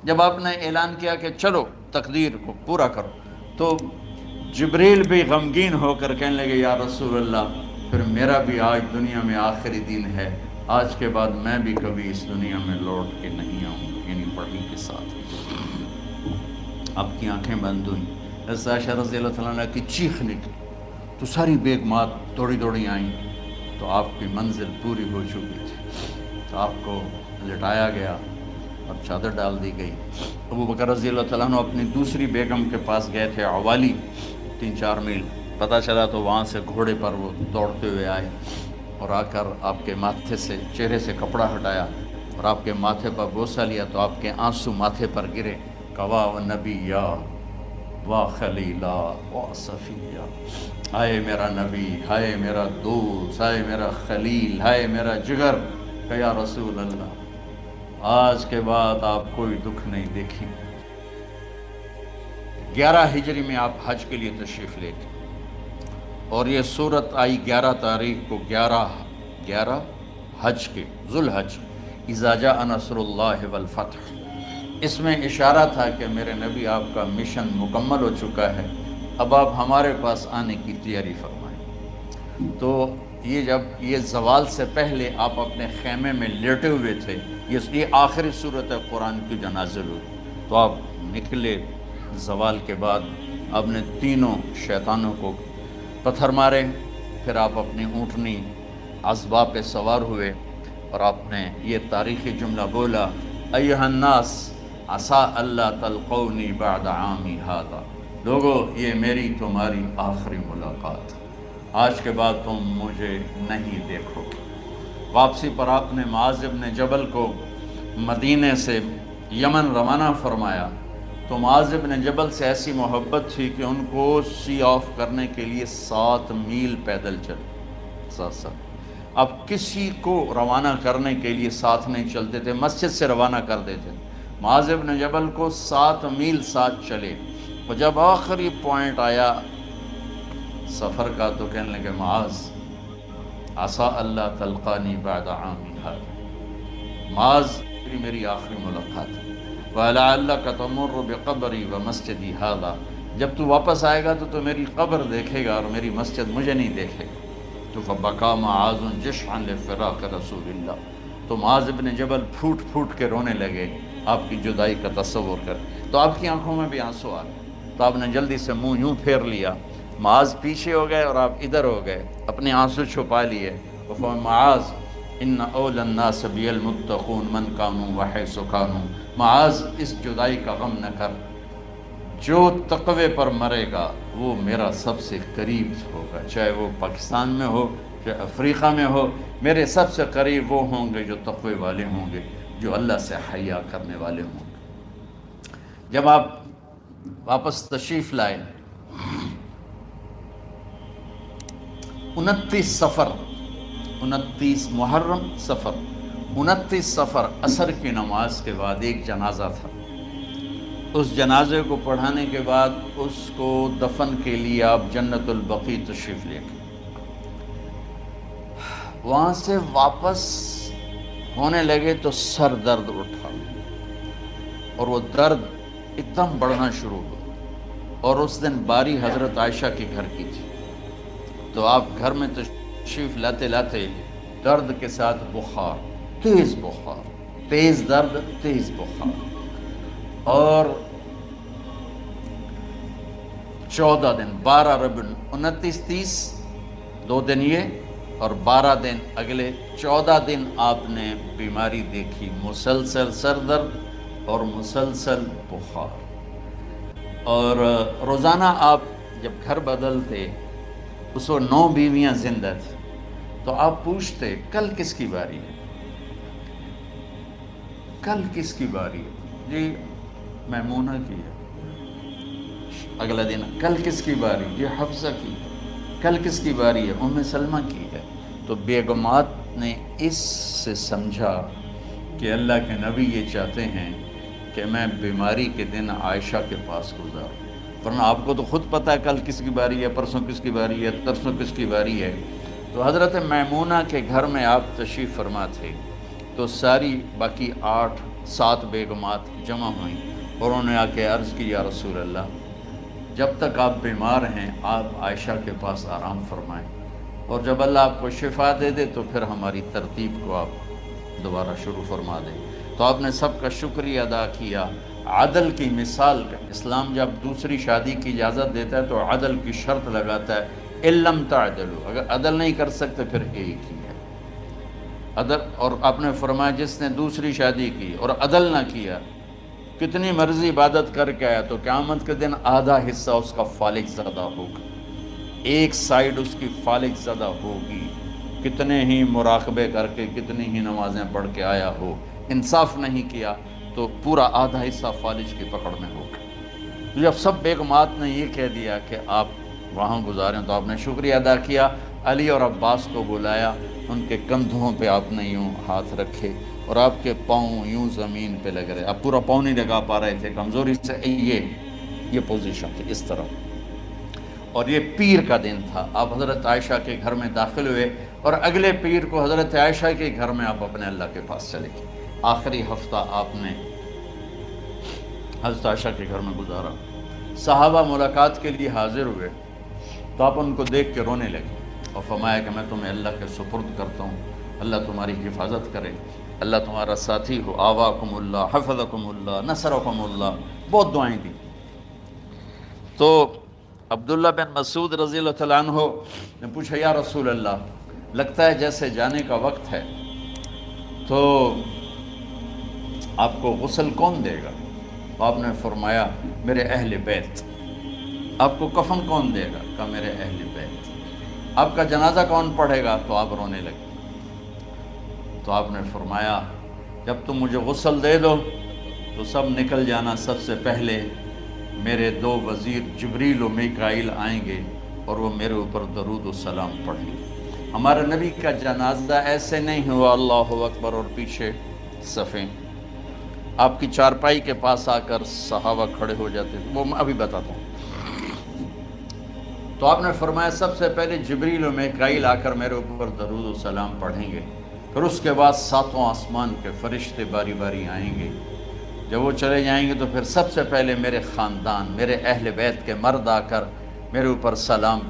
جب آپ نے اعلان کیا کہ چلو تقدیر کو پورا کرو، تو جبریل بھی غمگین ہو کر کہنے لگے یا رسول اللہ پھر میرا بھی آج دنیا میں آخری دن ہے، آج کے بعد میں بھی کبھی اس دنیا میں لوٹ کے نہیں آؤں گا، یعنی پڑھی کے ساتھ۔ آپ کی آنکھیں بند ہوئیں، حضرت عائشہ رضی اللہ تعالیٰ عنہ کی چیخ نکلی تو ساری بیگمات دوڑی دوڑی آئیں، تو آپ کی منزل پوری ہو چکی تھی، تو آپ کو لٹایا گیا اور چادر ڈال دی گئی۔ ابو بکر رضی اللہ تعالیٰ عنہ اپنی دوسری بیگم کے پاس گئے تھے عوالی، 3-4 میل، پتہ چلا تو وہاں سے گھوڑے پر وہ دوڑتے ہوئے آئے اور آ کر آپ کے ماتھے سے، چہرے سے کپڑا ہٹایا اور آپ کے ماتھے پر بوسہ لیا تو آپ کے آنسو ماتھے پر گرے، کوا و نبیّا وا خلیلا وا صفیہ، ہائے میرا نبی، ہائے میرا دوست، ہائے میرا خلیل، ہائے میرا جگر، کہ یا رسول اللہ آج کے بعد آپ کوئی دکھ نہیں دیکھیں۔ 11 ہجری میں آپ حج کے لیے تشریف لے گئے اور یہ صورت آئی 11 تاریخ کو، 11 حج کے، ذوالحج، اذا جاء نصر اللہ والفتح۔ اس میں اشارہ تھا کہ میرے نبی آپ کا مشن مکمل ہو چکا ہے، اب آپ ہمارے پاس آنے کی تیاری فرمائیں۔ تو یہ جب یہ زوال سے پہلے آپ اپنے خیمے میں لیٹے ہوئے تھے، یہ آخری صورت قرآن کی جو نازل ہوئی، تو آپ نکلے زوال کے بعد، آپ نے تینوں شیطانوں کو پتھر مارے، پھر آپ اپنی اونٹنی عذبہ پہ سوار ہوئے اور آپ نے یہ تاریخی جملہ بولا، ایھا الناس عسیٰ اللہ تلقونی بعد عامی ھذا، لوگو یہ میری تمہاری آخری ملاقات، آج کے بعد تم مجھے نہیں دیکھو گے۔ واپسی پر آپ نے معاذ بن جبل کو مدینے سے یمن روانہ فرمایا، تو معاذ بن جبل سے ایسی محبت تھی کہ ان کو سی آف کرنے کے لیے 7 میل پیدل چلے، 7۔ اب کسی کو روانہ کرنے کے لیے ساتھ نہیں چلتے تھے، مسجد سے روانہ کر دیتے تھے، معاذ بن جبل کو 7 میل ساتھ چلے، اور جب آخری پوائنٹ آیا سفر کا تو کہنے لگے معاذ عسیٰ اللہ تلقانی بعد عامی ھذا، معاذ میری آخری ملاقات ہے، وَلَعَلَّكَ تَمُرُّ بِقَبْرِي وَمَسْجِدِي ھذا، جب تو واپس آئے گا تو میری قبر دیکھے گا اور میری مسجد مجھے نہیں دیکھے گا۔ تو فَبَكَىٰ مُعَاذٌ جِشْعًا لِفِرَاقِ رسول اللہ، تو معاذ بن جبل پھوٹ پھوٹ کے رونے لگے آپ کی جدائی کا تصور کر، تو آپ کی آنکھوں میں بھی آنسو آ گئے، تو آپ نے جلدی سے منہ یوں پھیر لیا، معاذ پیچھے ہو گئے اور آپ ادھر ہو گئے، اپنے آنسو چھپا لیے، معاذ ان اولی الناس بی المتقون من کانوا وحیث کانوا، معاذ اس جدائی کا غم نہ کر، جو تقوی پر مرے گا وہ میرا سب سے قریب ہوگا، چاہے وہ پاکستان میں ہو چاہے افریقہ میں ہو، میرے سب سے قریب وہ ہوں گے جو تقوی والے ہوں گے، جو اللہ سے حیا کرنے والے ہوں گے۔ جب آپ واپس تشریف لائے، 29 محرم سفر، 29 سفر عصر کی نماز کے بعد ایک جنازہ تھا، اس جنازے کو پڑھانے کے بعد اس کو دفن کے لیے آپ جنت البقیع تشریف لے گئے۔ وہاں سے واپس ہونے لگے تو سر درد اٹھا اور وہ درد ایک دم بڑھنا شروع ہوا، اور اس دن باری حضرت عائشہ کے گھر کی تھی، تو آپ گھر میں تشریف لاتے لاتے درد کے ساتھ بخار، تیز بخار، تیز درد، تیز بخار، اور 14 دن، 12 ربیع 29 30 2 دن یہ اور 12 دن اگلے 14 دن آپ نے بیماری دیکھی، مسلسل سر درد اور مسلسل بخار، اور روزانہ آپ جب گھر بدلتے اس وقت 9 بیویاں زندہ تھیں، تو آپ پوچھتے کل کس کی باری ہے، کل کس کی باری ہے، جی میمونہ کی ہے، اگلا دن کل کس کی باری، یہ حفصہ کی ہے، کل کس کی باری ہے، ام سلمہ کی ہے۔ تو بیگمات نے اس سے سمجھا کہ اللہ کے نبی یہ چاہتے ہیں کہ میں بیماری کے دن عائشہ کے پاس گزاروں، ورنہ آپ کو تو خود پتہ ہے کل کس کی باری ہے، پرسوں کس کی باری ہے، ترسوں کس کی باری ہے۔ تو حضرت میمونہ کے گھر میں آپ تشریف فرما تھے، تو ساری باقی 8-7 بیگمات جمع ہوئیں اور انہوں نے آ کے عرض کی یا رسول اللہ جب تک آپ بیمار ہیں آپ عائشہ کے پاس آرام فرمائیں، اور جب اللہ آپ کو شفا دے دے تو پھر ہماری ترتیب کو آپ دوبارہ شروع فرما دیں۔ تو آپ نے سب کا شکریہ ادا کیا۔ عدل کی مثال کا اسلام جب دوسری شادی کی اجازت دیتا ہے تو عدل کی شرط لگاتا ہے علم تعدلوا، اگر عدل نہیں کر سکتے پھر ایک ہی ہے عدل۔ اور آپ نے فرمایا جس نے دوسری شادی کی اور عدل نہ کیا، کتنی مرضی عبادت کر کے آیا تو قیامت کے دن آدھا حصہ اس کا فالق زدہ ہوگا، ایک سائیڈ اس کی فالق زدہ ہوگی، کتنے ہی مراقبے کر کے کتنی ہی نمازیں پڑھ کے آیا ہو، انصاف نہیں کیا تو پورا آدھا حصہ فالج کی پکڑ میں ہوگا۔ جب سب بیگمات نے یہ کہہ دیا کہ آپ وہاں گزاریں تو آپ نے شکریہ ادا کیا، علی اور عباس کو بلایا، ان کے کندھوں پہ آپ نے یوں ہاتھ رکھے اور آپ کے پاؤں یوں زمین پہ لگ رہے، آپ پورا پاؤں نہیں لگا پا رہے تھے کمزوری سے، یہ پوزیشن تھی اس طرح۔ اور یہ پیر کا دن تھا، آپ حضرت عائشہ کے گھر میں داخل ہوئے اور اگلے پیر کو حضرت عائشہ کے گھر میں آپ اپنے اللہ کے پاس چلے گئے۔ آخری ہفتہ آپ نے حضرت عائشہ کے گھر میں گزارا۔ صحابہ ملاقات کے لیے حاضر ہوئے تو آپ ان کو دیکھ کے رونے لگے اور فرمایا کہ میں تمہیں اللہ کے سپرد کرتا ہوں، اللہ تمہاری حفاظت کرے، اللہ تمہارا ساتھی ہو، آواکم اللہ، حفظکم اللہ، نصرکم اللہ، بہت دعائیں دی۔ تو عبداللہ بن مسعود رضی اللہ تعالیٰ عنہ نے پوچھا یا رسول اللہ لگتا ہے جیسے جانے کا وقت ہے، تو آپ کو غسل کون دے گا؟ آپ نے فرمایا میرے اہل بیت۔ آپ کو کفن کون دے گا؟ کہا میرے اہل بیت۔ آپ کا جنازہ کون پڑھے گا؟ تو آپ رونے لگے۔ تو آپ نے فرمایا جب تم مجھے غسل دے دو تو سب نکل جانا، سب سے پہلے میرے 2 وزیر جبریل و میکائیل آئیں گے اور وہ میرے اوپر درود و سلام پڑھیں گے۔ ہمارے نبی کا جنازہ ایسے نہیں ہوا اللہ اکبر اور پیچھے صفیں، آپ کی چارپائی کے پاس آ کر صحابہ کھڑے ہو جاتے تھے، وہ میں ابھی بتاتا ہوں۔ تو آپ نے فرمایا سب سے پہلے جبریل و میکائیل آ کر میرے اوپر درود و سلام پڑھیں گے، پھر اس کے بعد 7 آسمان کے فرشتے باری باری آئیں گے۔ جب وہ چلے جائیں گے تو پھر سب سے پہلے میرے خاندان، میرے اہل بیت کے مرد آ کر میرے اوپر سلام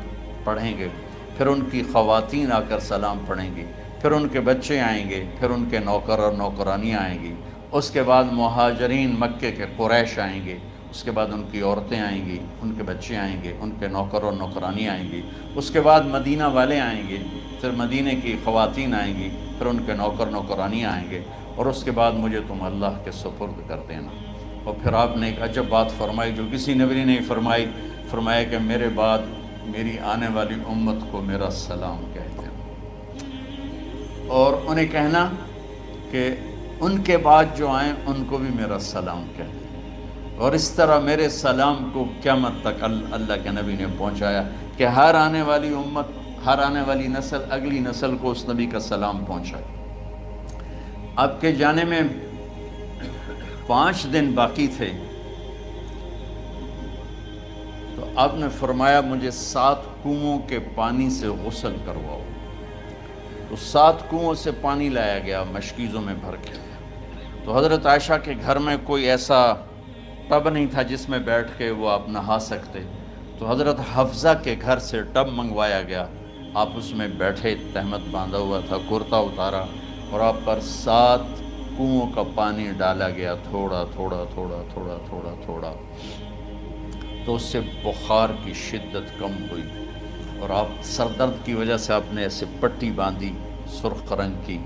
پڑھیں گے، پھر ان کی خواتین آ کر سلام پڑھیں گی، پھر ان کے بچے آئیں گے، پھر ان کے نوکر اور نوکرانیاں آئیں گی، اس کے بعد مہاجرین مکے کے قریش آئیں گے، اس کے بعد ان کی عورتیں آئیں گی، ان کے بچے آئیں گے، ان کے نوکر اور نوکرانی آئیں گی، اس کے بعد مدینہ والے آئیں گے، پھر مدینہ کی خواتین آئیں گی، پھر ان کے نوکر نوکرانی آئیں گے، اور اس کے بعد مجھے تم اللہ کے سپرد کر دینا۔ اور پھر آپ نے ایک عجب بات فرمائی جو کسی نبی نے نہیں فرمائی، فرمایا کہ میرے بعد میری آنے والی امت کو میرا سلام کہہ دینا، اور انہیں کہنا کہ ان کے بعد جو آئیں ان کو بھی میرا سلام کہہ دینا۔ اور اس طرح میرے سلام کو قیامت تک اللہ کے نبی نے پہنچایا کہ ہر آنے والی امت، ہر آنے والی نسل اگلی نسل کو اس نبی کا سلام پہنچائے۔ آپ کے جانے میں 5 دن باقی تھے تو آپ نے فرمایا مجھے 7 کنوؤں کے پانی سے غسل کرواؤ۔ تو 7 کنوؤں سے پانی لایا گیا مشکیزوں میں بھر کے۔ تو حضرت عائشہ کے گھر میں کوئی ایسا ٹب نہیں تھا جس میں بیٹھ کے وہ آپ نہا سکتے، تو حضرت حفصہ کے گھر سے ٹب منگوایا گیا، آپ اس میں بیٹھے، تہمت باندھا ہوا تھا، کرتا اتارا اور آپ پر 7 کنوؤں کا پانی ڈالا گیا، تھوڑا تھوڑا تھوڑا تھوڑا تھوڑا تھوڑا، تو اس سے بخار کی شدت کم ہوئی، اور آپ سر درد کی وجہ سے آپ نے ایسے پٹی باندھی سرخ رنگ کی،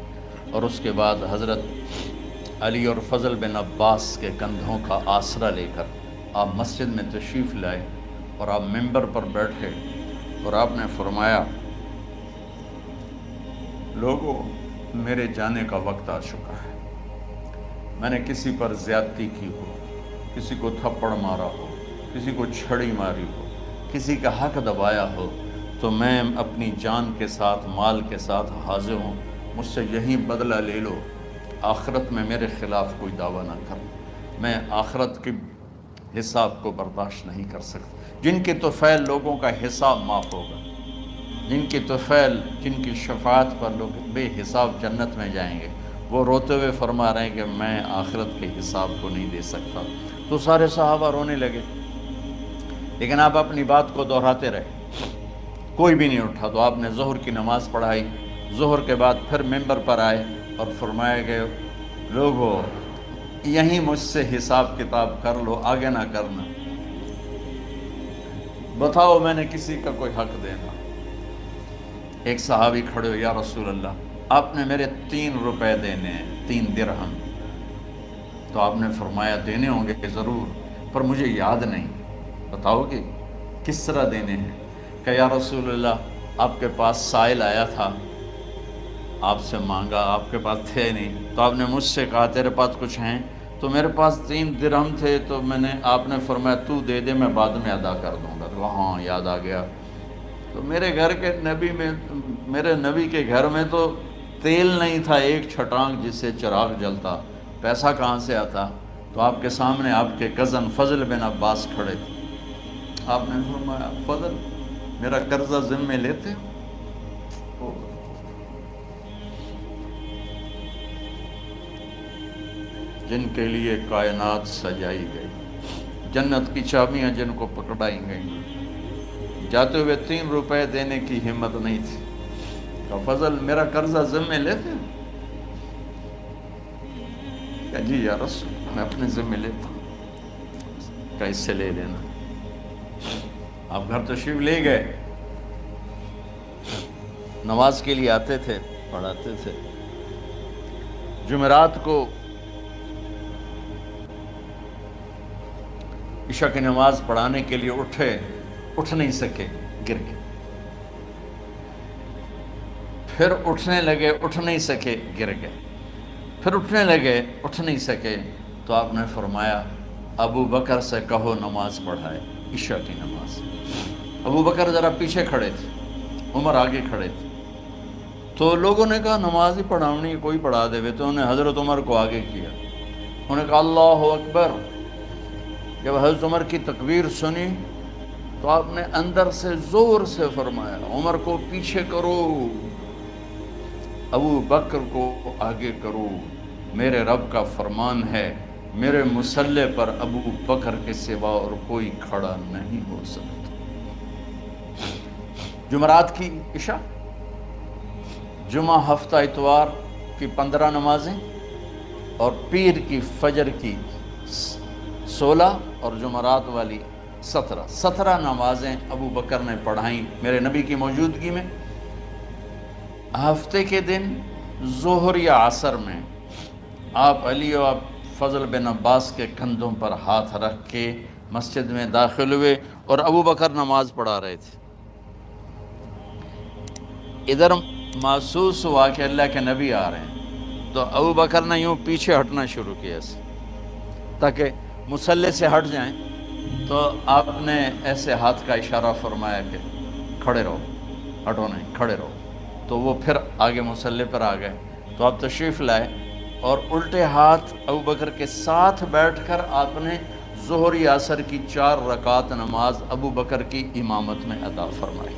اور اس کے بعد حضرت علی اور فضل بن عباس کے کندھوں کا آسرا لے کر آپ مسجد میں تشریف لائے اور آپ ممبر پر بیٹھے اور آپ نے فرمایا لوگوں میرے جانے کا وقت آ چکا ہے، میں نے کسی پر زیادتی کی ہو، کسی کو تھپڑ مارا ہو، کسی کو چھڑی ماری ہو، کسی کا حق دبایا ہو، تو میں اپنی جان کے ساتھ مال کے ساتھ حاضر ہوں، مجھ سے یہیں بدلہ لے لو، آخرت میں میرے خلاف کوئی دعویٰ نہ کر، میں آخرت کے حساب کو برداشت نہیں کر سکتا۔ جن کے طفیل لوگوں کا حساب معاف ہوگا، جن کے طفیل، جن کی شفاعت پر لوگ بے حساب جنت میں جائیں گے، وہ روتے ہوئے فرما رہے ہیں کہ میں آخرت کے حساب کو نہیں دے سکتا۔ تو سارے صحابہ رونے لگے، لیکن آپ اپنی بات کو دہراتے رہے، کوئی بھی نہیں اٹھا۔ تو آپ نے ظہر کی نماز پڑھائی، ظہر کے بعد پھر ممبر پر آئے اور فرمایا کہ لوگو یہیں مجھ سے حساب کتاب کر لو، آگے نہ کرنا، بتاؤ میں نے کسی کا کوئی حق دینا۔ ایک صحابی کھڑے ہو، یا رسول اللہ آپ نے میرے 3 روپے دینے ہیں، 3 درہم۔ تو آپ نے فرمایا دینے ہوں گے ضرور، پر مجھے یاد نہیں، بتاؤ کہ کس طرح دینے ہیں؟ کہ یا رسول اللہ آپ کے پاس سائل آیا تھا، آپ سے مانگا، آپ کے پاس تھے نہیں، تو آپ نے مجھ سے کہا تیرے پاس کچھ ہیں؟ تو میرے پاس 3 درہم تھے، تو آپ نے فرمایا تو دے دے، میں بعد میں ادا کر دوں گا۔ تو ہاں یاد آ گیا۔ تو میرے گھر کے نبی میں، میرے نبی کے گھر میں تو تیل نہیں تھا ایک چھٹانگ جس سے چراغ جلتا، پیسہ کہاں سے آتا؟ تو آپ کے سامنے آپ کے کزن فضل بن عباس کھڑے تھے، آپ نے فرمایا فضل میرا قرضہ ذمہ لیتے ہو؟ جن کے لیے کائنات سجائی گئی، جنت کی چابیاں جن کو پکڑائی گئیں، جاتے ہوئے 3 روپے دینے کی ہمت نہیں تھی۔ کہ فضل میرا قرضہ ذمہ لیتے ہو؟ کہ جی یا رسول میں اپنے ذمہ لیتا ہوں۔ کہ اس سے لے لینا۔ آپ گھر تشریف لے گئے، نماز کے لیے آتے تھے، پڑھاتے تھے۔ جمعرات کو عشاء کی نماز پڑھانے کے لیے اٹھ نہیں سکے، گر گئے، پھر اٹھنے لگے، اٹھ نہیں سکے، گر گئے، پھر اٹھنے لگے، اٹھ نہیں سکے۔ تو آپ نے فرمایا ابو بکر سے کہو نماز پڑھائے، عشاء کی نماز۔ ابو بکر ذرا پیچھے کھڑے تھے، عمر آگے کھڑے تھے۔ تو لوگوں نے کہا نماز ہی پڑھاونی، کوئی پڑھا دے، تو انہوں نے حضرت عمر کو آگے کیا، انہوں نے کہا اللہ اکبر۔ جب حضرت عمر کی تکبیر سنی تو آپ نے اندر سے زور سے فرمایا عمر کو پیچھے کرو، ابو بکر کو آگے کرو، میرے رب کا فرمان ہے میرے مصلی پر ابو بکر کے سوا اور کوئی کھڑا نہیں ہو سکتا۔ جمعرات کی عشاء، جمعہ ہفتہ اتوار کی 15 نمازیں اور پیر کی فجر کی 16 اور جمعرات والی 17 نمازیں ابو بکر نے پڑھائیں میرے نبی کی موجودگی میں۔ ہفتے کے دن ظہر یا عصر میں آپ علی و فضل بن عباس کے کندھوں پر ہاتھ رکھ کے مسجد میں داخل ہوئے اور ابو بکر نماز پڑھا رہے تھے۔ ادھر محسوس ہوا کہ اللہ کے نبی آ رہے ہیں، تو ابو بکر نے یوں پیچھے ہٹنا شروع کیا تاکہ مصلی سے ہٹ جائیں۔ تو آپ نے ایسے ہاتھ کا اشارہ فرمایا کہ کھڑے رہو، ہٹو نہیں، کھڑے رہو۔ تو وہ پھر آگے مصلی پر آ گئے۔ تو آپ تشریف لائے اور الٹے ہاتھ ابو بکر کے ساتھ بیٹھ کر آپ نے ظہر یا عصر کی 4 رکعت نماز ابو بکر کی امامت میں ادا فرمائی۔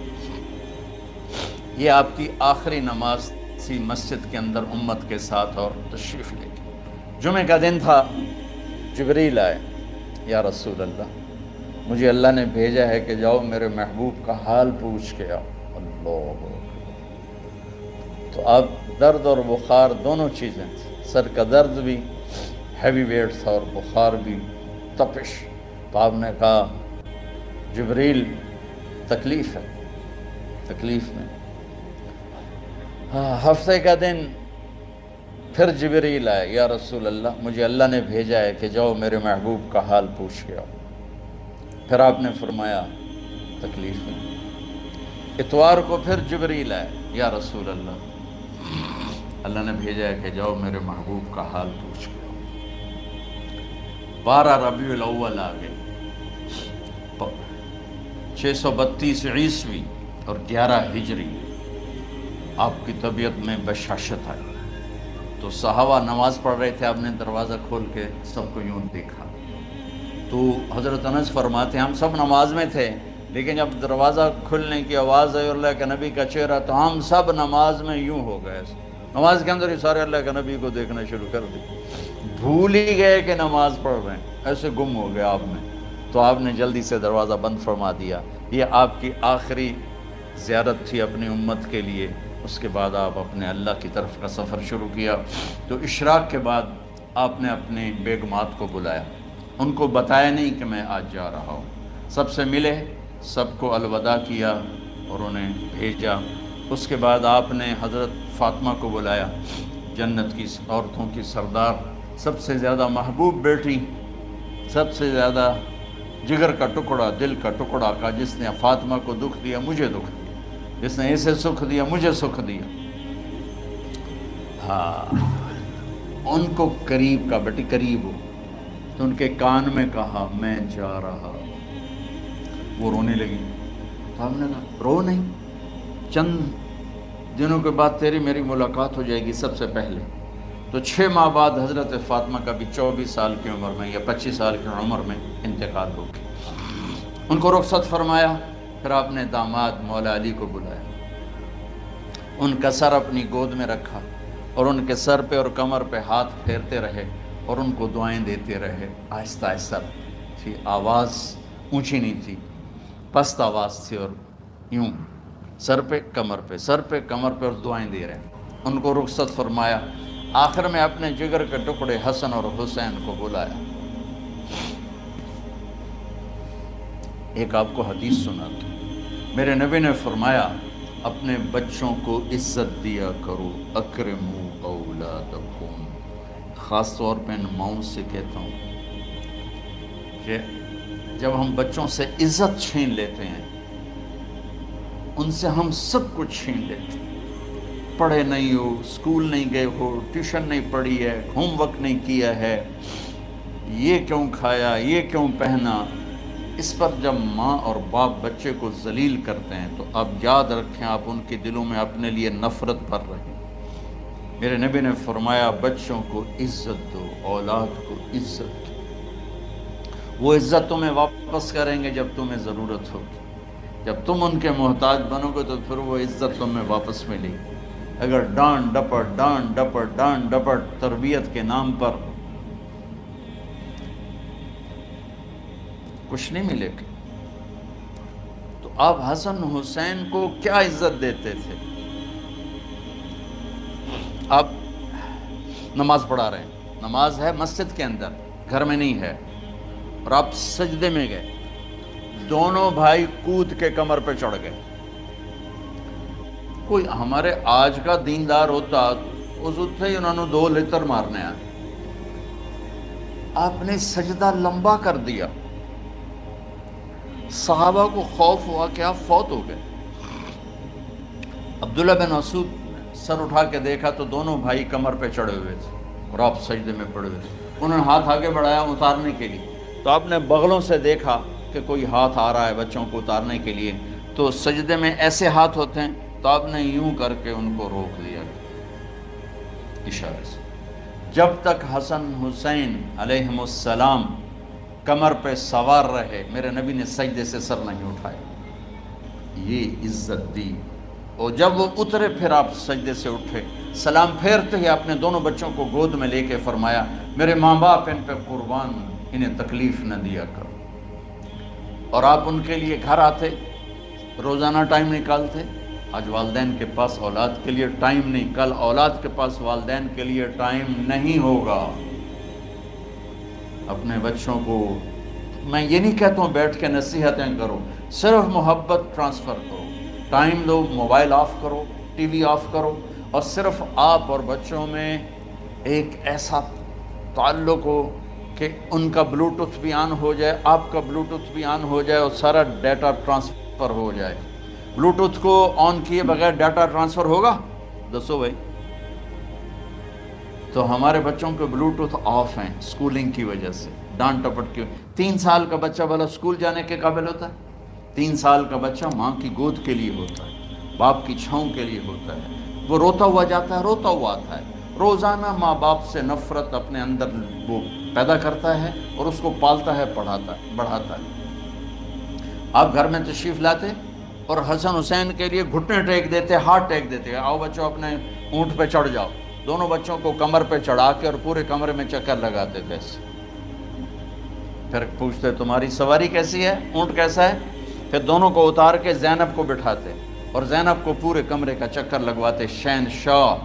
یہ آپ کی آخری نماز تھی مسجد کے اندر امت کے ساتھ اور تشریف لے کے۔ جمعہ کا دن تھا، جبریل آئے، یا رسول اللہ مجھے اللہ نے بھیجا ہے کہ جاؤ میرے محبوب کا حال پوچھ کے آؤ۔ اللہ، تو اب درد اور بخار دونوں چیزیں تھیں، سر کا درد بھی ہیوی ویٹ تھا اور بخار بھی، تپش۔ تو آپ نے کہا جبریل تکلیف ہے، تکلیف میں۔ ہفتے کا دن پھر جبریل آئے، یا رسول اللہ مجھے اللہ نے بھیجا ہے کہ جاؤ میرے محبوب کا حال پوچھ کے آؤ۔ پھر آپ نے فرمایا تکلیف میں۔ اتوار کو پھر جبریل آئے، یا رسول اللہ اللہ نے بھیجا ہے کہ جاؤ میرے محبوب کا حال پوچھ کے آؤ۔ 12 ربیع الاول آ گئے، 632 عیسوی اور 11 ہجری۔ آپ کی طبیعت میں بشاشت آئی، تو صحابہ نماز پڑھ رہے تھے، آپ نے دروازہ کھول کے سب کو یوں دیکھا۔ تو حضرت انس فرماتے ہیں ہم سب نماز میں تھے، لیکن جب دروازہ کھلنے کی آواز آئی اور اللہ کے نبی کا چہرہ، تو ہم سب نماز میں یوں ہو گئے، نماز کے اندر ہی سارے اللہ کے نبی کو دیکھنا شروع کر دی، بھول ہی گئے کہ نماز پڑھ رہے ہیں، ایسے گم ہو گئے آپ میں. تو آپ نے جلدی سے دروازہ بند فرما دیا. یہ آپ کی آخری زیارت تھی اپنی امت کے لیے. اس کے بعد آپ اپنے اللہ کی طرف کا سفر شروع کیا. تو اشراق کے بعد آپ نے اپنے بیگمات کو بلایا، ان کو بتایا نہیں کہ میں آج جا رہا ہوں، سب سے ملے، سب کو الوداع کیا اور انہیں بھیجا. اس کے بعد آپ نے حضرت فاطمہ کو بلایا، جنت کی عورتوں کی سردار، سب سے زیادہ محبوب بیٹی، سب سے زیادہ جگر کا ٹکڑا، دل کا ٹکڑا کا، جس نے فاطمہ کو دکھ دیا مجھے دکھ دیا، جس نے اسے سکھ دیا مجھے سکھ دیا. ہاں، ان کو قریب کا، بیٹی قریب ہو. تو ان کے کان میں کہا میں جا رہا. وہ رونے لگی. تو ہم نے کہا رو نہیں، چند دنوں کے بعد تیری میری ملاقات ہو جائے گی سب سے پہلے. تو 6 ماہ بعد حضرت فاطمہ کا بھی 24 سال کی عمر میں یا 25 سال کی عمر میں انتقال ہو گیا. ان کو رخصت فرمایا. پھر آپ نے داماد مولا علی کو بلایا، ان کا سر اپنی گود میں رکھا اور ان کے سر پہ اور کمر پہ ہاتھ پھیرتے رہے اور ان کو دعائیں دیتے رہے. آہستہ آہستہ تھی، آواز اونچی نہیں تھی، پست آواز تھی، اور یوں سر پہ کمر پہ، سر پہ کمر پہ، اور دعائیں دے رہے. ان کو رخصت فرمایا. آخر میں اپنے جگر کے ٹکڑے حسن اور حسین کو بلایا. ایک آپ کو حدیث سناتا ہوں. میرے نبی نے فرمایا اپنے بچوں کو عزت دیا کرو، اکرموا اولادکم. خاص طور پہ ان ماؤں سے کہتا ہوں کہ جب ہم بچوں سے عزت چھین لیتے ہیں، ان سے ہم سب کچھ چھین لیتے ہیں. پڑھے نہیں ہو، اسکول نہیں گئے ہو، ٹیوشن نہیں پڑھی ہے، ہوم ورک نہیں کیا ہے، یہ کیوں کھایا، یہ کیوں پہنا. اس پر جب ماں اور باپ بچے کو ذلیل کرتے ہیں تو آپ یاد رکھیں آپ ان کے دلوں میں اپنے لیے نفرت بھر رہے ہیں. میرے نبی نے فرمایا بچوں کو عزت دو، اولاد کو عزت دو. وہ عزت تمہیں واپس کریں گے جب تمہیں ضرورت ہوگی. جب تم ان کے محتاج بنو گے تو پھر وہ عزت تمہیں واپس ملے گی. اگر ڈانٹ ڈپٹ تربیت کے نام پر کچھ نہیں ملے گا. تو آپ حسن حسین کو کیا عزت دیتے تھے؟ آپ نماز پڑھا رہے ہیں، نماز ہے مسجد کے اندر، گھر میں نہیں ہے، اور آپ سجدے میں گئے، دونوں بھائی کود کے کمر پہ چڑھ گئے. کوئی ہمارے آج کا دیندار ہوتا اس ہی انہوں نے 2 لتر مارنے آئے. آپ نے سجدہ لمبا کر دیا. صحابہ کو خوف ہوا کہ آپ فوت ہو گئے. عبداللہ بن مسعود سر اٹھا کے دیکھا تو دونوں بھائی کمر پہ چڑھے ہوئے تھے اور آپ سجدے میں پڑے ہوئے تھے. انہوں نے ہاتھ آگے بڑھایا اتارنے کے لیے، تو آپ نے بغلوں سے دیکھا کہ کوئی ہاتھ آ رہا ہے بچوں کو اتارنے کے لیے. تو سجدے میں ایسے ہاتھ ہوتے ہیں، تو آپ نے یوں کر کے ان کو روک دیا اشارے سے. جب تک حسن حسین علیہم السلام کمر پہ سوار رہے میرے نبی نے سجدے سے سر نہیں اٹھایا. یہ عزت دی. اور جب وہ اترے پھر آپ سجدے سے اٹھے، سلام پھیرتے ہی اپنے دونوں بچوں کو گود میں لے کے فرمایا میرے ماں باپ ان پہ قربان، انہیں تکلیف نہ دیا کرو. اور آپ ان کے لیے گھر آتے، روزانہ ٹائم نکالتے. آج والدین کے پاس اولاد کے لیے ٹائم نہیں، کل اولاد کے پاس والدین کے لیے ٹائم نہیں ہوگا. اپنے بچوں کو میں یہ نہیں کہتا ہوں بیٹھ کے نصیحتیں کرو، صرف محبت ٹرانسفر کرو، ٹائم دو، موبائل آف کرو، ٹی وی آف کرو، اور صرف آپ اور بچوں میں ایک ایسا تعلق ہو کہ ان کا بلوٹوتھ بھی آن ہو جائے، آپ کا بلوٹوتھ بھی آن ہو جائے، اور سارا ڈیٹا ٹرانسفر ہو جائے. بلوٹوتھ کو آن کیے بغیر ڈیٹا ٹرانسفر ہوگا؟ دسو بھائی. تو ہمارے بچوں کے بلوٹوتھ آف ہیں سکولنگ کی وجہ سے، ڈانٹ ٹپٹ کی. 3 سال کا بچہ بھلا سکول جانے کے قابل ہوتا ہے؟ 3 سال کا بچہ ماں کی گود کے لیے ہوتا ہے، باپ کی چھاؤں کے لیے ہوتا ہے. وہ روتا ہوا جاتا ہے، روتا ہوا آتا ہے. روزانہ ماں باپ سے نفرت اپنے اندر وہ پیدا کرتا ہے اور اس کو پالتا ہے، پڑھاتا ہے، بڑھاتا ہے. آپ گھر میں تشریف لاتے اور حسن حسین کے لیے گھٹنے ٹیک دیتے، ہاتھ ٹیک دیتے، آؤ بچوں اپنے اونٹ پہ چڑھ جاؤ، دونوں بچوں کو کمر پہ چڑھا کے اور پورے کمرے میں چکر لگاتے تھے ایسے، پھر پوچھتے تمہاری سواری کیسی ہے، اونٹ کیسا ہے، پھر دونوں کو اتار کے زینب کو بٹھاتے اور زینب کو پورے کمرے کا چکر لگواتے، شہنشاہ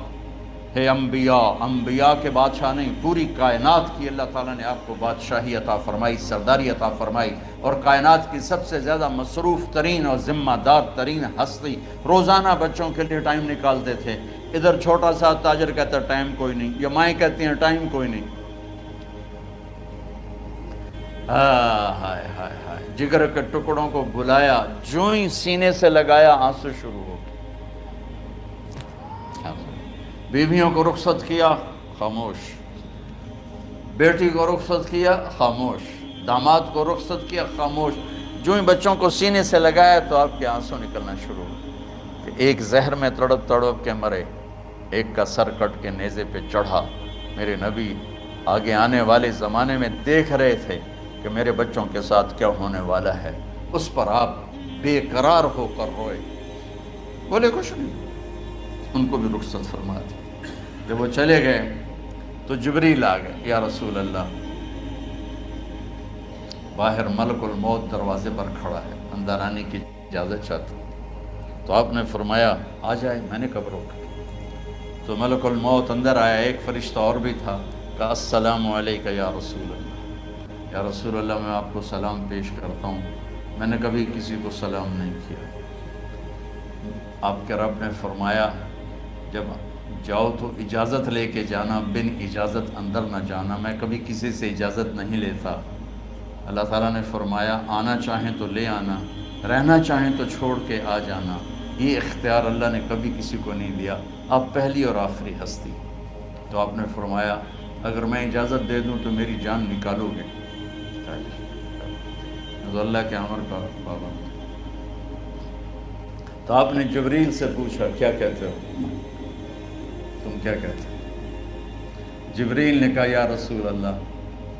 ہے انبیاء، انبیاء کے بادشاہ نہیں، پوری کائنات کی اللہ تعالیٰ نے آپ کو بادشاہی عطا فرمائی، سرداری عطا فرمائی، اور کائنات کی سب سے زیادہ مصروف ترین اور ذمہ دار ترین ہستی، روزانہ بچوں کے لیے ٹائم نکالتے تھے۔ ادھر چھوٹا سا تاجر کہتا ہے ٹائم کوئی نہیں، یا مائیں کہتی ہیں ٹائم کوئی نہیں، ہائے ہائے ہائے، جگر کے ٹکڑوں کو بلایا، جو ہی سینے سے لگایا آنسو شروع ہو گئے۔ بیویوں کو رخصت کیا، خاموش، بیٹی کو رخصت کیا، خاموش، داماد کو رخصت کیا، خاموش، جو ہی بچوں کو سینے سے لگایا تو آپ کے آنسو نکلنا شروع ہو کہ ایک زہر میں تڑپ تڑپ کے مرے، ایک کا سر کٹ کے نیزے پہ چڑھا۔ میرے نبی آگے آنے والے زمانے میں دیکھ رہے تھے کہ میرے بچوں کے ساتھ کیا ہونے والا ہے، اس پر آپ بے قرار ہو کر روئے، بولے کچھ نہیں، ان کو بھی رخصت فرما دی۔ جب وہ چلے گئے تو جبریل آ گئے، یا رسول اللہ، باہر ملک الموت دروازے پر کھڑا ہے، اندر آنے کی اجازت چاہتا ہوں۔ تو آپ نے فرمایا آ جائے، میں نے کب روکا؟ تو ملک الموت اندر آیا، ایک فرشتہ اور بھی تھا، کہا السلام علیکہ یا رسول اللہ، یا رسول اللہ میں آپ کو سلام پیش کرتا ہوں، میں نے کبھی کسی کو سلام نہیں کیا۔ آپ کے رب نے فرمایا جب جاؤ تو اجازت لے کے جانا، بن اجازت اندر نہ جانا، میں کبھی کسی سے اجازت نہیں لیتا۔ اللہ تعالیٰ نے فرمایا آنا چاہیں تو لے آنا، رہنا چاہیں تو چھوڑ کے آ جانا، یہ اختیار اللہ نے کبھی کسی کو نہیں دیا، آپ پہلی اور آخری ہستی۔ تو آپ نے فرمایا اگر میں اجازت دے دوں تو میری جان نکالو گے؟ تو اللہ کے امر کا پابند۔ تو آپ نے جبریل سے پوچھا کیا کہتے ہو، تم کیا کہتے ہو؟ جبریل نے کہا یا رسول اللہ،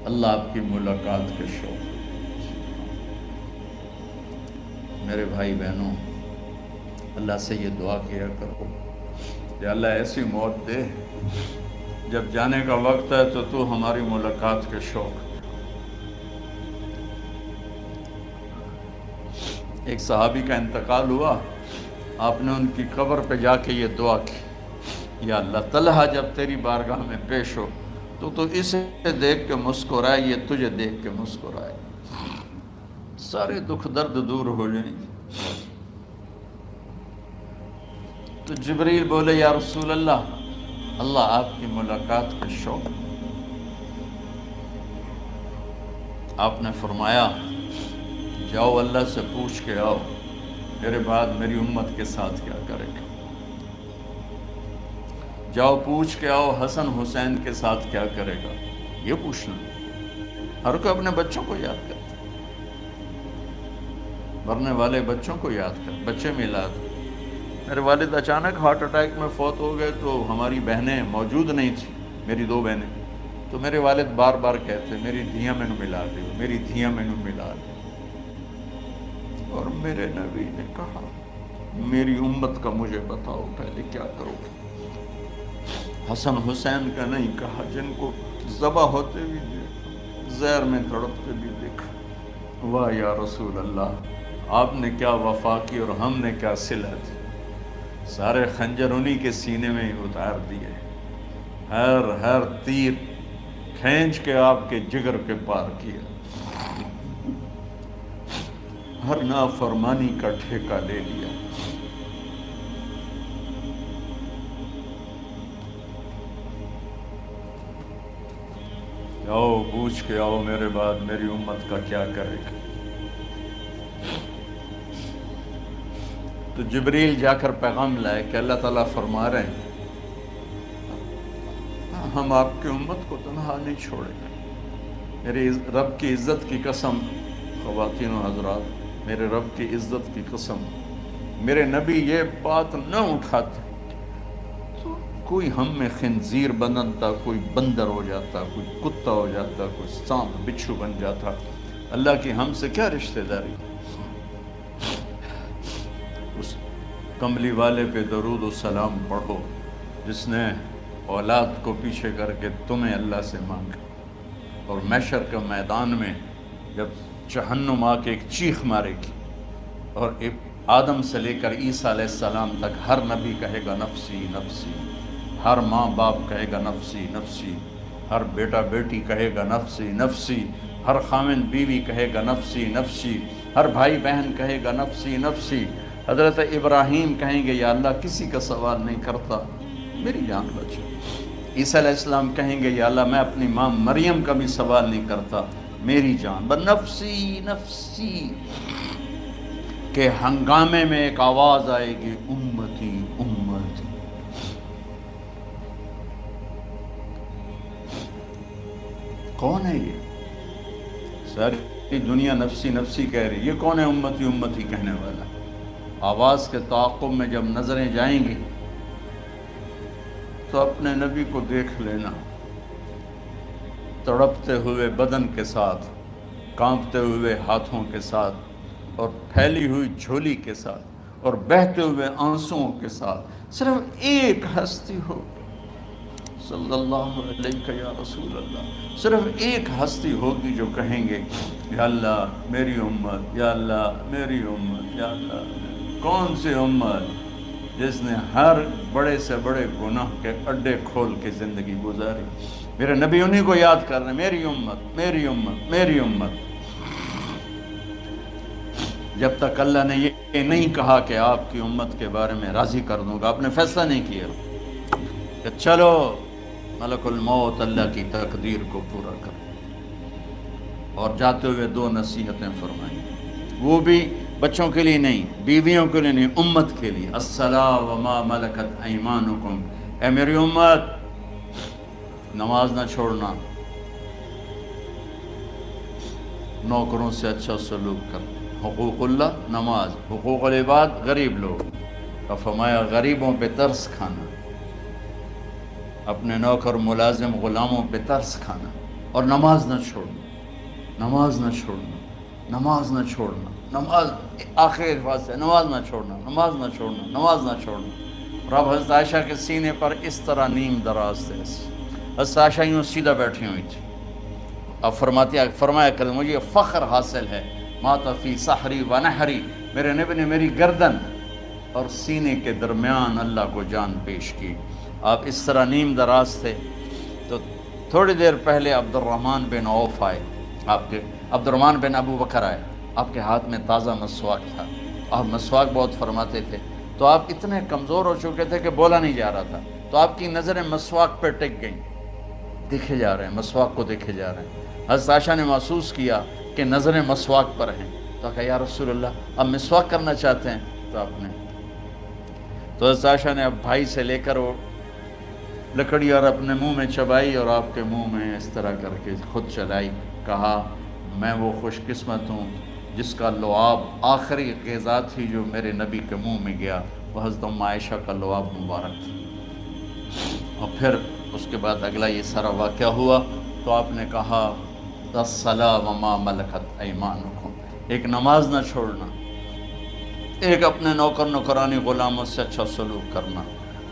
اللہ آپ کی ملاقات کے شوق۔ میرے بھائی بہنوں، اللہ سے یہ دعا کیا کرو کہ اللہ ایسی موت دے جب جانے کا وقت ہے تو ہماری ملاقات کے شوق۔ ایک صحابی کا انتقال ہوا، آپ نے ان کی قبر پہ جا کے یہ دعا کی، یا اللہ طلحہ جب تیری بارگاہ میں پیش ہو تو اسے دیکھ کے مسکرائے، یہ تجھے دیکھ کے مسکرائے، سارے دکھ درد دور ہو جائیں۔ تو جبریل بولے یا رسول اللہ، اللہ آپ کی ملاقات کے شوق۔ آپ نے فرمایا جاؤ اللہ سے پوچھ کے آؤ میرے بعد میری امت کے ساتھ کیا کرے گا، جاؤ پوچھ کے آؤ حسن حسین کے ساتھ کیا کرے گا، یہ پوچھنا۔ ہر کوئی اپنے بچوں کو یاد کرتا، مرنے والے بچوں کو یاد کر، بچے میلاد۔ میرے والد اچانک ہارٹ اٹیک میں فوت ہو گئے تو ہماری بہنیں موجود نہیں تھیں، میری دو بہنیں، تو میرے والد بار بار کہتے میری دھیاں میں ملا دے، میری دھیاں میں ملا دے۔ اور میرے نبی نے کہا میری امت کا مجھے بتاؤ پہلے کیا کرو گے؟ حسن حسین کا نہیں کہا، جن کو ذبح ہوتے بھی دیکھا، زہر میں تڑپتے بھی دیکھا۔ واہ یا رسول اللہ، آپ نے کیا وفا کی اور ہم نے کیا صلہ دی، سارے خنجر انہی کے سینے میں ہی اتار دیے، ہر تیر کھینچ کے آپ کے جگر کے پار کیا، ہر نافرمانی کا ٹھیکہ لے لیا۔ آؤ پوچھ کے آؤ میرے بعد میری امت کا کیا کرے گا۔ تو جبریل جا کر پیغام لائے کہ اللہ تعالیٰ فرما رہے ہیں ہم آپ کی امت کو تنہا نہیں چھوڑیں گے۔ میرے رب کی عزت کی قسم، خواتین و حضرات، میرے رب کی عزت کی قسم، میرے نبی یہ بات نہ اٹھاتے تو کوئی ہم میں خنزیر بنتا، کوئی بندر ہو جاتا، کوئی کتا ہو جاتا، کوئی سانپ بچھو بن جاتا۔ اللہ کی ہم سے کیا رشتہ داری؟ کملی والے پہ درود و سلام پڑھو جس نے اولاد کو پیچھے کر کے تمہیں اللہ سے مانگا، اور محشر کے میدان میں جب جہنم آ کے ایک چیخ مارے گی اور آدم سے لے کر عیسیٰ علیہ السلام تک ہر نبی کہے گا نفسی نفسی، ہر ماں باپ کہے گا نفسی نفسی، ہر بیٹا بیٹی کہے گا نفسی نفسی، ہر خامن بیوی کہے گا نفسی نفسی، ہر بھائی بہن کہے گا نفسی نفسی۔ حضرت ابراہیم کہیں گے یا اللہ کسی کا سوال نہیں کرتا، میری جان بچو۔ عیسیٰ علیہ السلام کہیں گے یا اللہ میں اپنی ماں مریم کا بھی سوال نہیں کرتا، میری جان بس نفسی نفسی کے ہنگامے میں ایک آواز آئے گی امتی امتی۔ کون ہے یہ؟ ساری دنیا نفسی نفسی کہہ رہی، یہ کون ہے امتی امتی کہنے والا؟ آواز کے تعاقب میں جب نظریں جائیں گی تو اپنے نبی کو دیکھ لینا، تڑپتے ہوئے بدن کے ساتھ، کانپتے ہوئے ہاتھوں کے ساتھ، اور پھیلی ہوئی جھولی کے ساتھ، اور بہتے ہوئے آنسوؤں کے ساتھ صرف ایک ہستی ہو، صلی اللہ علیہ یا رسول اللہ، صرف ایک ہستی ہوگی جو کہیں گے یا اللہ میری امت، یا اللہ میری امت، یا اللہ۔ کون سی امت؟ جس نے ہر بڑے سے بڑے گناہ کے اڈے کھول کے زندگی گزاری۔ میرے نبی انہی کو یاد کر رہے ہیں، میری امت میری امت میری امت۔ جب تک اللہ نے یہ نہیں کہا کہ آپ کی امت کے بارے میں راضی کر دوں گا، آپ نے فیصلہ نہیں کیا کہ چلو ملک الموت اللہ کی تقدیر کو پورا کر، اور جاتے ہوئے دو نصیحتیں فرمائیں، وہ بھی بچوں کے لیے نہیں، بیویوں کے لیے نہیں، امت کے لیے۔ الصلاۃ وما ملکت ایمانکم، اے میری امت نماز نہ چھوڑنا، نوکروں سے اچھا سلوک کر، حقوق اللہ نماز، حقوق العباد غریب لوگ، اور فرمایا غریبوں پہ ترس کھانا، اپنے نوکر ملازم غلاموں پہ ترس کھانا، اور نماز نہ چھوڑنا، نماز نہ چھوڑنا، نماز نہ چھوڑنا، نماز آخر الفاظ ہے، نماز نہ چھوڑنا، نماز نہ چھوڑنا، نماز نہ چھوڑنا۔ اور اب حضرت عائشہ کے سینے پر اس طرح نیم دراز تھے، حضرت عائشہ یوں سیدھا بیٹھی ہوئی تھی۔ اب فرمایا کریں مجھے فخر حاصل ہے، مات فی سحری و نحری، میرے نبی نے میری گردن اور سینے کے درمیان اللہ کو جان پیش کی۔ آپ اس طرح نیم دراز تھے تو تھوڑی دیر پہلے عبد الرحمن بن عوف آئے، عبد الرحمن بن ابو بکر آئے، آپ کے ہاتھ میں تازہ مسواک تھا، آپ مسواک بہت فرماتے تھے، تو آپ اتنے کمزور ہو چکے تھے کہ بولا نہیں جا رہا تھا، تو آپ کی نظریں مسواک پہ ٹک گئیں، دیکھے جا رہے ہیں، مسواک کو دیکھے جا رہے ہیں۔ حضرت عائشہ نے محسوس کیا کہ نظریں مسواک پر ہیں، تو کہا یا رسول اللہ اب مسواک کرنا چاہتے ہیں، تو آپ نے تو حضرت عائشہ نے اب بھائی سے لے کر وہ لکڑی اور اپنے منہ میں چبائی، اور آپ کے منہ میں اس طرح کر کے خود چلائی، کہا میں وہ خوش قسمت ہوں جس کا لعاب آخری غذا تھی جو میرے نبی کے منہ میں گیا، وہ حضرت ام عائشہ کا لعاب مبارک تھا۔ اور پھر اس کے بعد اگلا یہ سارا واقعہ ہوا، تو آپ نے کہا الصلاۃ وما ملکت ایمانکم، ایک نماز نہ چھوڑنا، ایک اپنے نوکر نوکرانی غلاموں سے اچھا سلوک کرنا،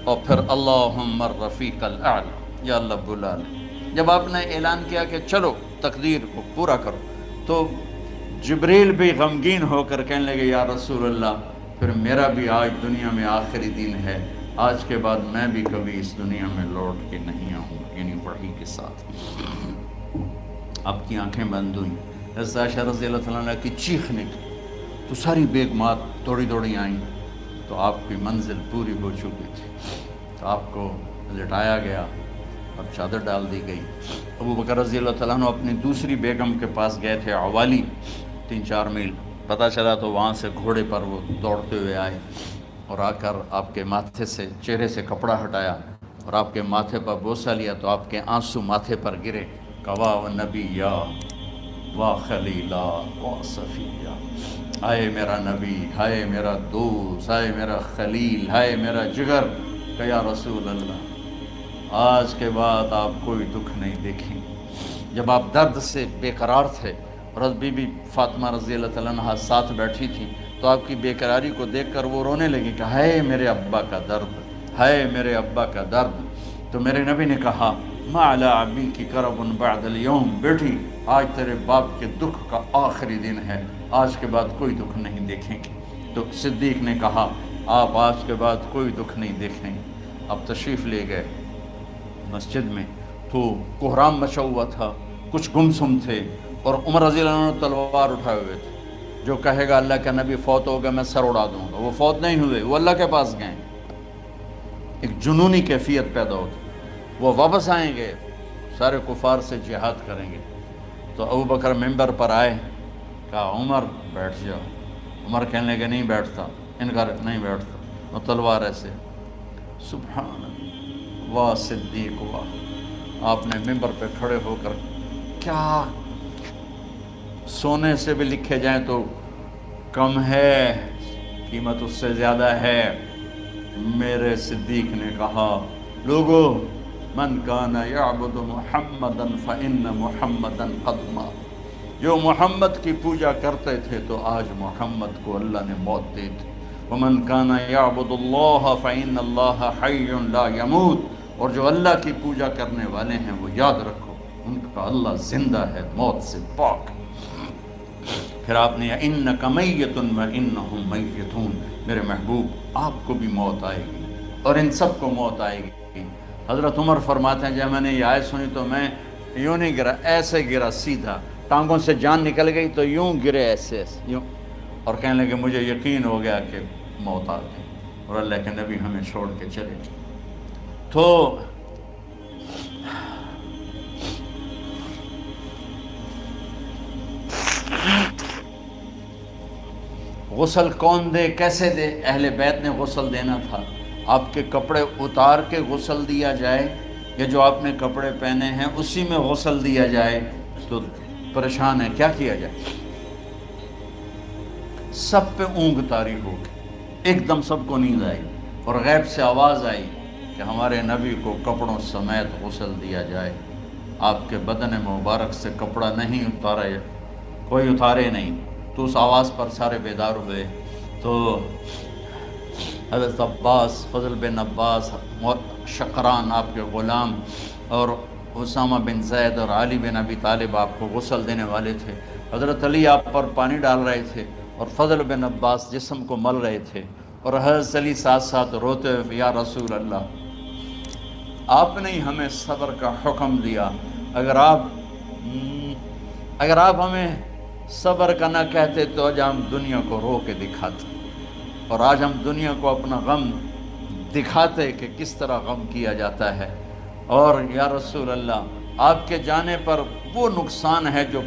اور پھر اللہم الرفیق الاعلی، یا اللہ بلا لے۔ جب آپ نے اعلان کیا کہ چلو تقدیر کو پورا کرو، تو جبریل بھی غمگین ہو کر کہنے لگے یا رسول اللہ پھر میرا بھی آج دنیا میں آخری دن ہے، آج کے بعد میں بھی کبھی اس دنیا میں لوٹ کے نہیں آؤں، یعنی وحی کے ساتھ۔ آپ کی آنکھیں بند ہوئیں، حضرت عائشہ رضی اللہ تعالیٰ عنہ کی چیخ نکلی، تو ساری بیگمات دوڑی دوڑی آئیں، تو آپ کی منزل پوری ہو چکی تھی، تو آپ کو لٹایا گیا اور چادر ڈال دی گئی۔ ابو بکر رضی اللہ تعالیٰ عنہ اپنی دوسری بیگم کے پاس گئے تھے، عوالی، 3-4 میل، پتہ چلا تو وہاں سے گھوڑے پر وہ دوڑتے ہوئے آئے، اور آ کر آپ کے ماتھے سے چہرے سے کپڑا ہٹایا اور آپ کے ماتھے پر بوسہ لیا، تو آپ کے آنسو ماتھے پر گرے، کوا و نبیّا و خلیلا و صفیہ، ہائے میرا نبی، ہائے میرا دوست، ہائے میرا خلیل، ہائے میرا جگر، کہ یا رسول اللہ آج کے بعد آپ کوئی دکھ نہیں دیکھیں۔ جب آپ درد سے بے قرار تھے اور بی بی فاطمہ رضی اللہ تعالیٰ عنہ ساتھ بیٹھی تھی، تو آپ کی بیقراری کو دیکھ کر وہ رونے لگی کہ ہائے میرے ابا کا درد، ہائے میرے ابا کا درد۔ تو میرے نبی نے کہا ما علی ابی کی کرب بعد اليوم، بیٹی آج تیرے باپ کے دکھ کا آخری دن ہے، آج کے بعد کوئی دکھ نہیں دیکھیں گے۔ تو صدیق نے کہا آپ آج کے بعد کوئی دکھ نہیں دیکھیں گے۔ اب تشریف لے گئے مسجد میں، تو کوہرام مچا ہوا تھا، کچھ گمسم تھے، اور عمر رضی اللہ عنہ تلوار اٹھائے ہوئے تھے۔ جو کہے گا اللہ کا نبی فوت ہو گیا میں سر اڑا دوں گا، وہ فوت نہیں ہوئے، وہ اللہ کے پاس گئے۔ ایک جنونی کیفیت پیدا ہوتی، وہ واپس آئیں گے، سارے کفار سے جہاد کریں گے۔ تو ابو بکر ممبر پر آئے، کہا عمر بیٹھ جاؤ۔ عمر کہنے لگے نہیں بیٹھتا، انکار نہیں بیٹھتا، اور تلوار ایسے۔ سبحان اللہ، واہ صدیق واہ۔ آپ نے ممبر پہ کھڑے ہو کر، کیا سونے سے بھی لکھے جائیں تو کم ہے، قیمت اس سے زیادہ ہے۔ میرے صدیق نے کہا لوگو من کان یعبد محمدا فإن محمدا قد مات، جو محمد کی پوجا کرتے تھے تو آج محمد کو اللہ نے موت دی تھی۔ ومن کان یعبد اللہ فإن اللہ حی لا یموت، اور جو اللہ کی پوجا کرنے والے ہیں وہ یاد رکھو ان کا اللہ زندہ ہے، موت سے پاک۔ پھر آپ نے اِنَّکَ مَیِّتٌ وَإِنَّهُمْ مَیِّتُونَ، میرے محبوب آپ کو بھی موت آئے گی اور ان سب کو موت آئے گی۔ حضرت عمر فرماتے ہیں جب میں نے یہ آیت سنی تو میں یوں نہیں گرا، ایسے گرا سیدھا، ٹانگوں سے جان نکل گئی تو یوں گرے ایسے یوں، اور کہنے لگے مجھے یقین ہو گیا کہ موت آ گئی، اور اللہ کے نبی ہمیں چھوڑ کے چلے گئے۔ تو غسل کون دے، کیسے دے؟ اہل بیت نے غسل دینا تھا۔ آپ کے کپڑے اتار کے غسل دیا جائے، یا جو آپ نے کپڑے پہنے ہیں اسی میں غسل دیا جائے؟ تو پریشان ہے، کیا کیا جائے؟ سب پہ اونگ طاری ہو گئی، ایک دم سب کو نیند آئی، اور غیب سے آواز آئی کہ ہمارے نبی کو کپڑوں سمیت غسل دیا جائے۔ آپ کے بدن مبارک سے کپڑا نہیں اتارے، کوئی اتارے نہیں۔ تو اس آواز پر سارے بیدار ہوئے۔ تو حضرت عباس، فضل بن عباس، شقران آپ کے غلام، اور اسامہ بن زید اور علی بن ابی طالب آپ کو غسل دینے والے تھے۔ حضرت علی آپ پر پانی ڈال رہے تھے، اور فضل بن عباس جسم کو مل رہے تھے، اور حضرت علی ساتھ ساتھ روتے ہوئے یا رسول اللہ آپ نے ہی ہمیں صبر کا حکم دیا، اگر آپ ہمیں صبر کا نہ کہتے تو آج ہم دنیا کو رو کے دکھاتے، اور آج ہم دنیا کو اپنا غم دکھاتے کہ کس طرح غم کیا جاتا ہے۔ اور یا رسول اللہ آپ کے جانے پر وہ نقصان ہے جو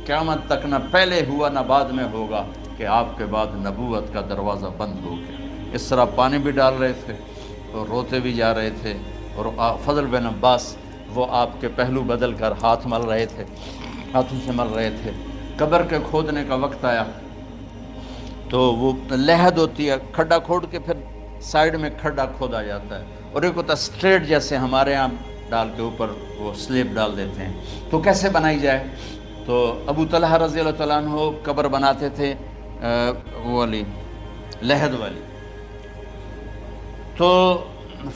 قیامت تک نہ پہلے ہوا نہ بعد میں ہوگا، کہ آپ کے بعد نبوت کا دروازہ بند ہو گیا۔ اس طرح پانی بھی ڈال رہے تھے اور روتے بھی جا رہے تھے، اور فضل بن عباس وہ آپ کے پہلو بدل کر ہاتھ مل رہے تھے، ہاتھوں سے مل رہے تھے۔ قبر کے کھودنے کا وقت آیا تو وہ لحد ہوتی ہے، کھڈا کھود کے پھر سائیڈ میں کھڈا کھودا جاتا ہے، اور ایک ہوتا اسٹریٹ جیسے ہمارے ہاں ڈال کے اوپر وہ سلیب ڈال دیتے ہیں۔ تو کیسے بنائی جائے؟ تو ابو طلحہ رضی اللہ تعالیٰ عنہ قبر بناتے تھے وہ والی لحد والی۔ تو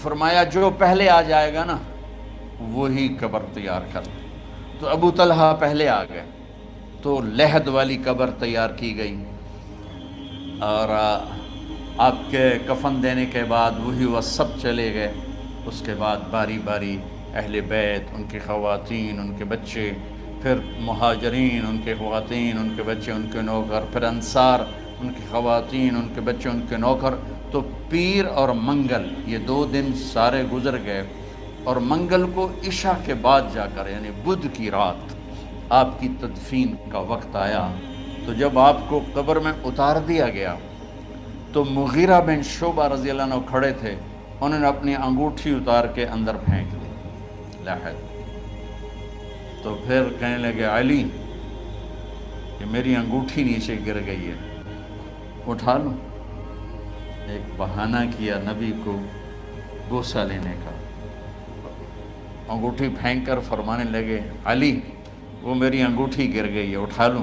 فرمایا جو پہلے آ جائے گا نا وہی قبر تیار کر۔ تو ابو طلحہ پہلے آ گئے، تو لحد والی قبر تیار کی گئی، اور آپ کے کفن دینے کے بعد وہی وہ سب چلے گئے۔ اس کے بعد باری باری اہل بیت، ان کی خواتین، ان کے بچے، پھر مہاجرین، ان کے خواتین، ان کے بچے، ان کے نوکر، پھر انصار، ان کی خواتین، ان کے بچے، ان کے نوکر۔ تو پیر اور منگل یہ 2 دن سارے گزر گئے، اور منگل کو عشاء کے بعد جا کر یعنی بدھ کی رات آپ کی تدفین کا وقت آیا۔ تو جب آپ کو قبر میں اتار دیا گیا تو مغیرہ بن شعبہ رضی اللہ عنہ کھڑے تھے، انہوں نے اپنی انگوٹھی اتار کے اندر پھینک دی لحد۔ تو پھر کہنے لگے علی کہ میری انگوٹھی نیچے گر گئی ہے، اٹھا لوں۔ ایک بہانہ کیا نبی کو بوسہ لینے کا، انگوٹھی پھینک کر فرمانے لگے علی وہ میری انگوٹھی گر گئی ہے، اٹھا لوں۔